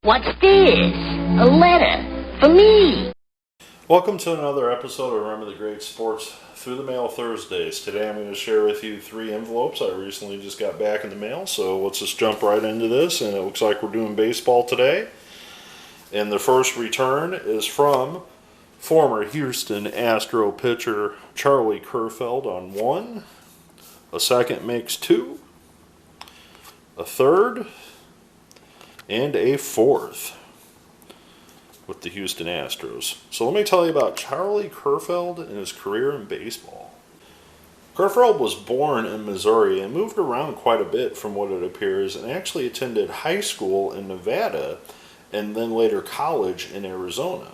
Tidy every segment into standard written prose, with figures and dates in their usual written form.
What's this? A letter for me. Welcome to another episode of Remember the Great Sports Through the Mail Thursdays. Today I'm going to share with you 3 envelopes I recently just got back in the mail. So let's just jump right into this. And it looks like we're doing baseball today. And the first return is from former Houston Astro pitcher Charlie Kerfeld on 1. A second makes 2. A third. And a fourth with the Houston Astros. So let me tell you about Charlie Kerfeld and his career in baseball. Kerfeld was born in Missouri and moved around quite a bit from what it appears, and actually attended high school in Nevada and then later college in Arizona.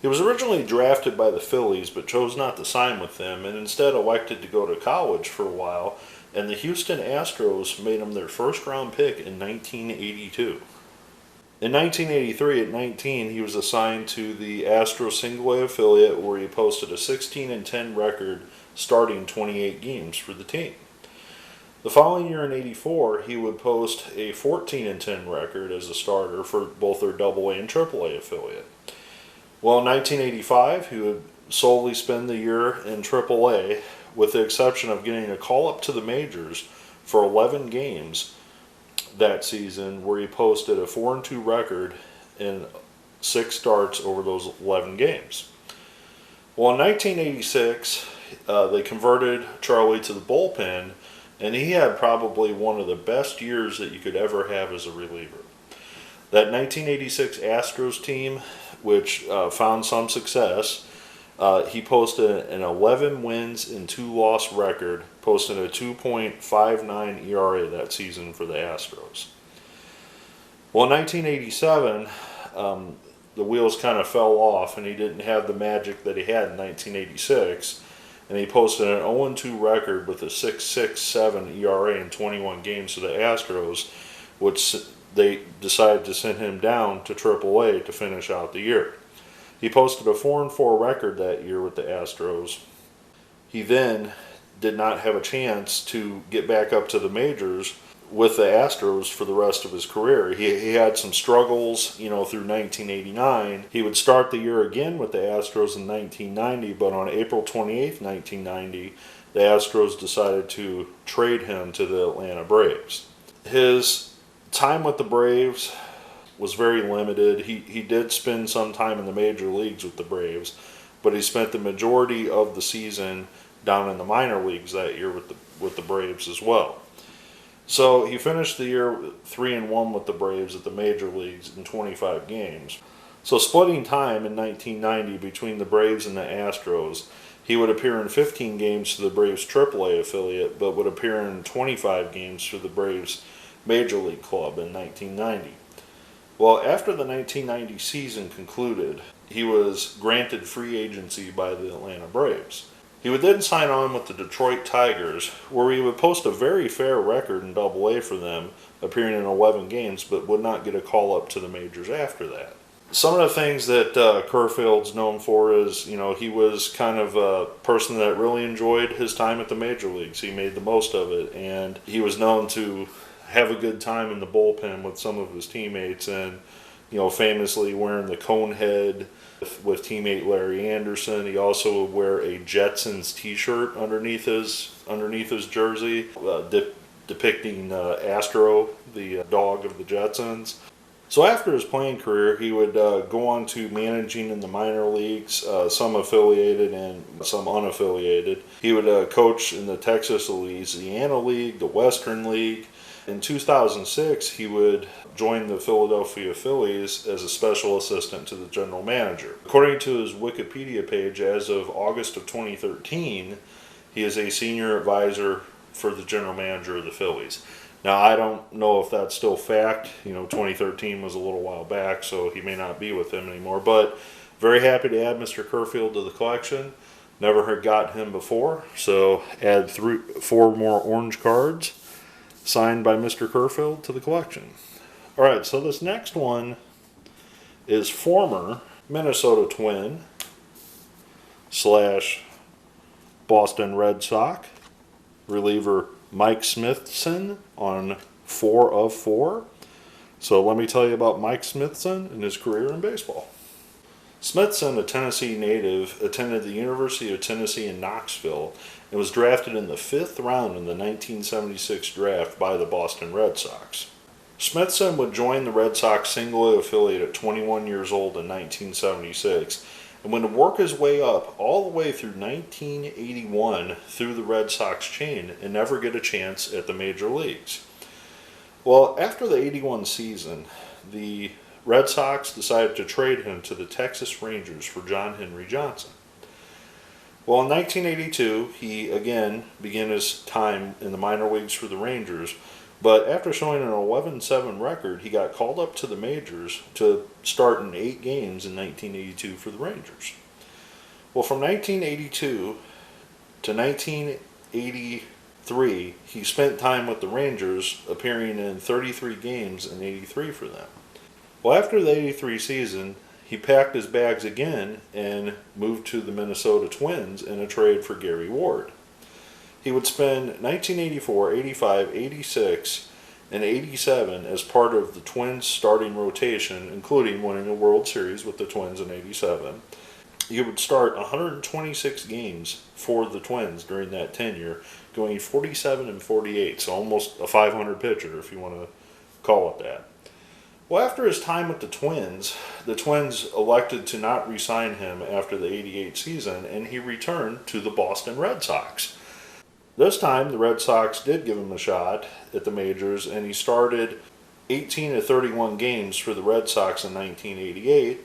He was originally drafted by the Phillies but chose not to sign with them and instead elected to go to college for a while, and the Houston Astros made him their first round pick in 1982. In 1983, at 19, he was assigned to the Astros single-A affiliate where he posted a 16-10 record starting 28 games for the team. The following year in 84, he would post a 14-10 record as a starter for both their AA and AAA affiliate. Well, in 1985, he would solely spend the year in AAA, with the exception of getting a call-up to the majors for 11 games that season, where he posted a 4-2 record in 6 starts over those 11 games. Well, in 1986, they converted Charlie to the bullpen, and he had probably one of the best years that you could ever have as a reliever. That 1986 Astros team, which found some success, he posted an 11 wins and 2 loss record, posting a 2.59 ERA that season for the Astros. Well, in 1987, the wheels kind of fell off, and he didn't have the magic that he had in 1986, and he posted an 0-2 record with a 6.67 ERA in 21 games for the Astros, which they decided to send him down to AAA to finish out the year. He posted a 4-4 record that year with the Astros. He then did not have a chance to get back up to the majors with the Astros for the rest of his career. He had some struggles, through 1989. He would start the year again with the Astros in 1990, but on April 28th, 1990, the Astros decided to trade him to the Atlanta Braves. His time with the Braves was very limited. He did spend some time in the major leagues with the Braves, but he spent the majority of the season down in the minor leagues that year with the Braves as well. So he finished the year 3-1 with the Braves at the major leagues in 25 games. So splitting time in 1990 between the Braves and the Astros, he would appear in 15 games for the Braves AAA affiliate, but would appear in 25 games for the Braves Major League Club in 1990. Well, after the 1990 season concluded, he was granted free agency by the Atlanta Braves. He would then sign on with the Detroit Tigers, where he would post a very fair record in AA for them, appearing in 11 games, but would not get a call-up to the majors after that. Some of the things that Kerfeld's known for is, he was kind of a person that really enjoyed his time at the major leagues. He made the most of it, and he was known to have a good time in the bullpen with some of his teammates, and famously wearing the cone head with teammate Larry Anderson. He also would wear a Jetsons t-shirt underneath his jersey, depicting Astro, the dog of the Jetsons. So after his playing career, he would go on to managing in the minor leagues, some affiliated and some unaffiliated. He would coach in the Texas-Louisiana League, the Western League. In 2006, he would join the Philadelphia Phillies as a special assistant to the general manager. According to his Wikipedia page, as of August of 2013, he is a senior advisor for the general manager of the Phillies. Now, I don't know if that's still fact. 2013 was a little while back, so he may not be with them anymore. But very happy to add Mr. Kerfeld to the collection. Never had got him before, so add 4 more orange cards signed by Mr. Kerfeld to the collection. All right, so this next one is former Minnesota Twin / Boston Red Sox reliever Mike Smithson on 4 of 4. So let me tell you about Mike Smithson and his career in baseball. Smithson, a Tennessee native, attended the University of Tennessee in Knoxville and was drafted in the 5th round in the 1976 draft by the Boston Red Sox. Smithson would join the Red Sox single-A affiliate at 21 years old in 1976 and would work his way up all the way through 1981 through the Red Sox chain and never get a chance at the major leagues. Well, after the 81 season, the Red Sox decided to trade him to the Texas Rangers for John Henry Johnson. Well, in 1982, he again began his time in the minor leagues for the Rangers, but after showing an 11-7 record, he got called up to the majors to start in 8 games in 1982 for the Rangers. Well, from 1982 to 1983, he spent time with the Rangers, appearing in 33 games in 83 for them. Well, after the 83 season, he packed his bags again and moved to the Minnesota Twins in a trade for Gary Ward. He would spend 1984, 85, 86, and 87 as part of the Twins' starting rotation, including winning a World Series with the Twins in 87. He would start 126 games for the Twins during that tenure, going 47 and 48, so almost a 500 pitcher if you want to call it that. Well, after his time with the Twins elected to not re-sign him after the 88 season, and he returned to the Boston Red Sox. This time, the Red Sox did give him a shot at the majors, and he started 18 of 31 games for the Red Sox in 1988,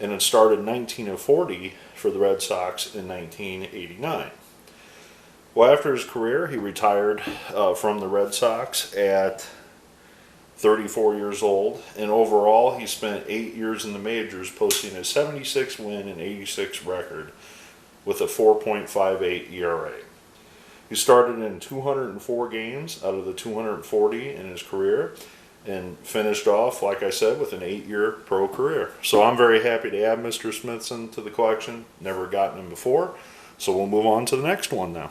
and had started 19 of 40 for the Red Sox in 1989. Well, after his career, he retired from the Red Sox at 34 years old, and overall he spent 8 years in the majors, posting a 76 win and 86 record with a 4.58 ERA. He started in 204 games out of the 240 in his career and finished off, like I said, with an 8-year pro career. So I'm very happy to add Mr. Smithson to the collection. Never gotten him before, so we'll move on to the next one now.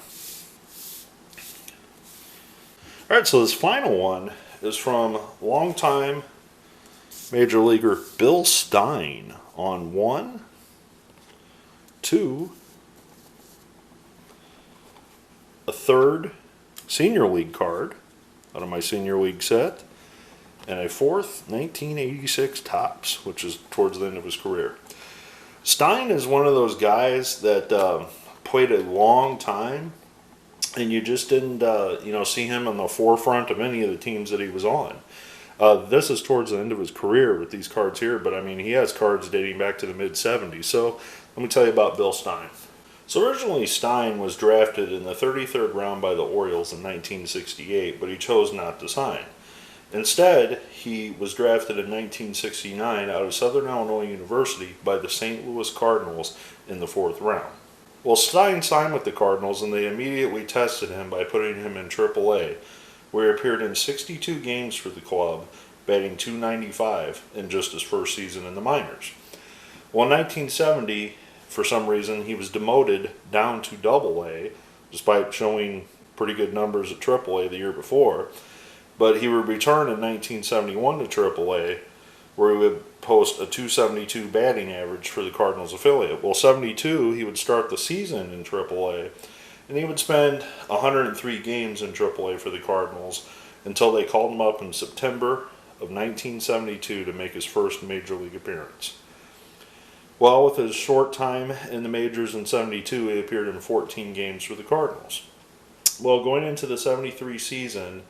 All right, so this final one is from longtime major leaguer Bill Stein on 1, 2, a third senior league card out of my senior league set, and a 4th 1986 Topps, which is towards the end of his career. Stein is one of those guys that played a long time, and you just didn't see him on the forefront of any of the teams that he was on. This is towards the end of his career with these cards here, but I mean, he has cards dating back to the mid-70s. So let me tell you about Bill Stein. So originally Stein was drafted in the 33rd round by the Orioles in 1968, but he chose not to sign. Instead, he was drafted in 1969 out of Southern Illinois University by the St. Louis Cardinals in the 4th round. Well, Stein signed with the Cardinals, and they immediately tested him by putting him in AAA, where he appeared in 62 games for the club, batting .295 in just his first season in the minors. Well, in 1970, for some reason, he was demoted down to AA, despite showing pretty good numbers at AAA the year before. But he would return in 1971 to AAA, where he would post a .272 batting average for the Cardinals affiliate. Well, 72, he would start the season in AAA, and he would spend 103 games in AAA for the Cardinals until they called him up in September of 1972 to make his first major league appearance. Well, with his short time in the majors in 72, he appeared in 14 games for the Cardinals. Well, going into the 73 season,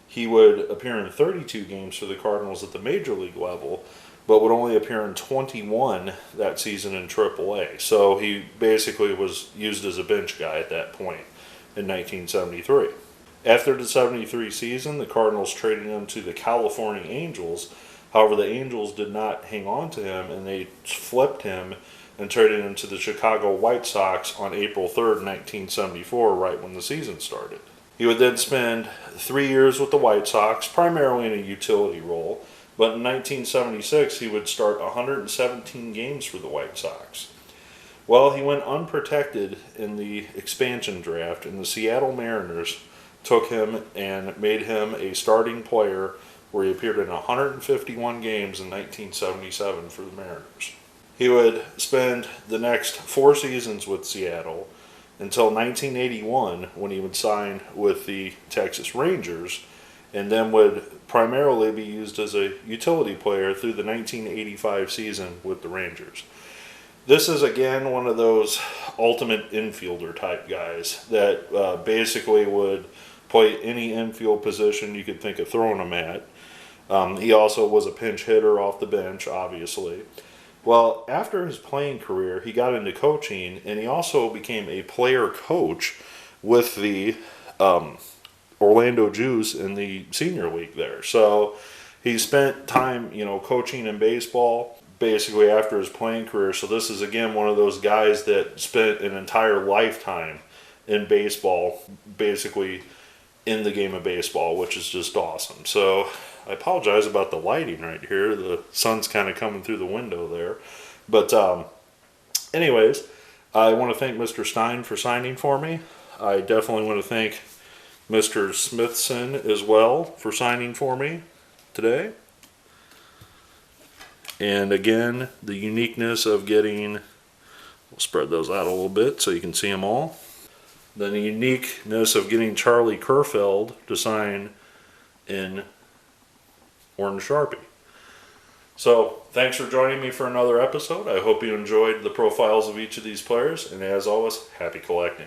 he would appear in 32 games for the Cardinals at the major league level, but would only appear in 21 that season in AAA. So he basically was used as a bench guy at that point in 1973. After the 73 season, the Cardinals traded him to the California Angels. However, the Angels did not hang on to him, and they flipped him and traded him to the Chicago White Sox on April 3rd, 1974, right when the season started. He would then spend 3 years with the White Sox, primarily in a utility role, but in 1976 he would start 117 games for the White Sox. Well, he went unprotected in the expansion draft, and the Seattle Mariners took him and made him a starting player where he appeared in 151 games in 1977 for the Mariners. He would spend the next 4 seasons with Seattle until 1981, when he would sign with the Texas Rangers, and then would primarily be used as a utility player through the 1985 season with the Rangers. This is, again, one of those ultimate infielder type guys that basically would play any infield position you could think of throwing him at. He also was a pinch hitter off the bench, obviously. Well, after his playing career, he got into coaching, and he also became a player coach with the Orlando Juice in the senior league there. So he spent time, coaching in baseball basically after his playing career. So this is, again, one of those guys that spent an entire lifetime in baseball, basically in the game of baseball, which is just awesome. So I apologize about the lighting right here. The sun's kind of coming through the window there. But anyways, I want to thank Mr. Stein for signing for me. I definitely want to thank Mr. Smithson as well for signing for me today. And again, the uniqueness of getting, we'll spread those out a little bit so you can see them all. The uniqueness of getting Charlie Kerfeld to sign in Orange Sharpie. So, thanks for joining me for another episode. I hope you enjoyed the profiles of each of these players, and as always, happy collecting.